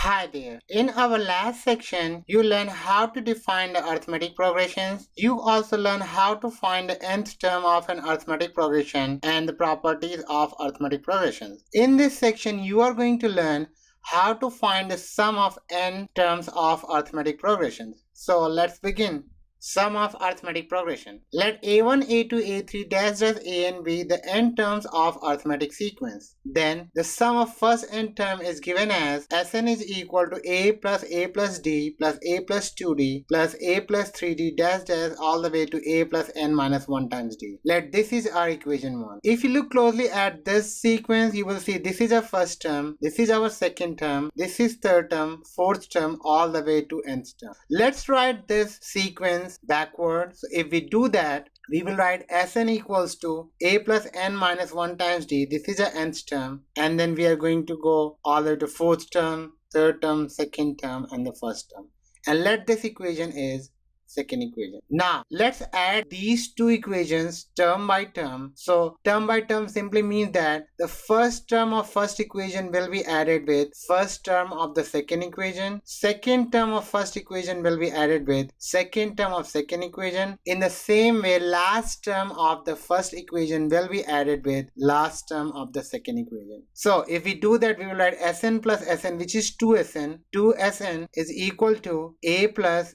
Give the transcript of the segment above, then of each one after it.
Hi there. In our last section, you learned how to define the arithmetic progressions. You also learned how to find the nth term of an arithmetic progression and the properties of arithmetic progressions. In this section, you are going to learn how to find the sum of n terms of arithmetic progressions. So let's begin. Sum of arithmetic progression. Let a1, a2, a3 dash dash an be the n terms of arithmetic sequence. Then the sum of first n term is given as Sn is equal to a plus d plus a plus 2d plus a plus 3d dash dash all the way to a plus n minus 1 times d. Let this is our equation 1. If you look closely at this sequence, you will see this is our first term, this is our second term, this is third term, fourth term, all the way to nth term. Let's write this sequence backwards. So if we do that, we will write Sn equals to a plus n minus 1 times d. This is a nth term, and then we are going to go all the way to fourth term, third term, second term, and the first term. And let this equation is second equation. Now let's add these two equations term by term. So term by term simply means that the first term of first equation will be added with first term of the second equation, second term of first equation will be added with second term of second equation. In the same way, last term of the first equation will be added with last term of the second equation. So if we do that, we will write Sn plus Sn, which is 2Sn. 2Sn is equal to a plus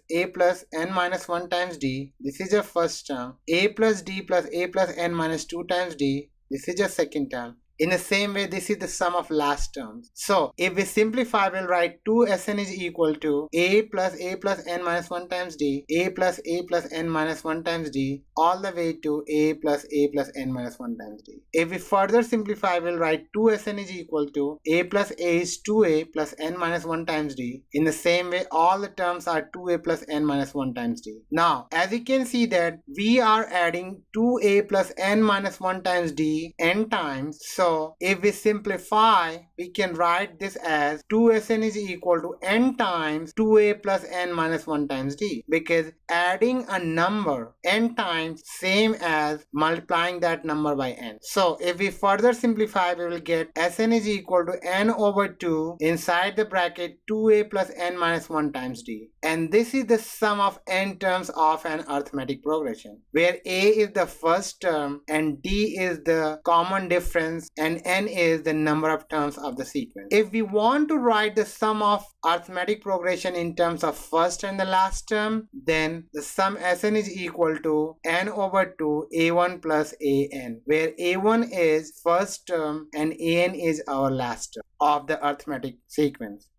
n minus 1 times d. This is your first term. A plus d plus a plus n minus 2 times d. This is your second term. In the same way, this is the sum of last terms. So if we simplify, we'll write 2Sn is equal to a plus n minus 1 times d, a plus n minus 1 times d, all the way to a plus n minus 1 times d. If we further simplify, we'll write 2Sn is equal to a plus a is 2a plus n minus 1 times d. In the same way, all the terms are 2a plus n minus 1 times d. Now, as you can see that we are adding 2a plus n minus 1 times d n times. So if we simplify, we can write this as 2Sn is equal to n times 2a plus n minus 1 times d, because adding a number n times same as multiplying that number by n. So if we further simplify, we will get Sn is equal to n over 2 inside the bracket 2a plus n minus 1 times d. And this is the sum of n terms of an arithmetic progression, where a is the first term and d is the common difference and n is the number of terms of the sequence. If we want to write the sum of arithmetic progression in terms of first and the last term, then the sum Sn is equal to n over 2 a1 plus an, where a1 is first term and an is our last term of the arithmetic sequence.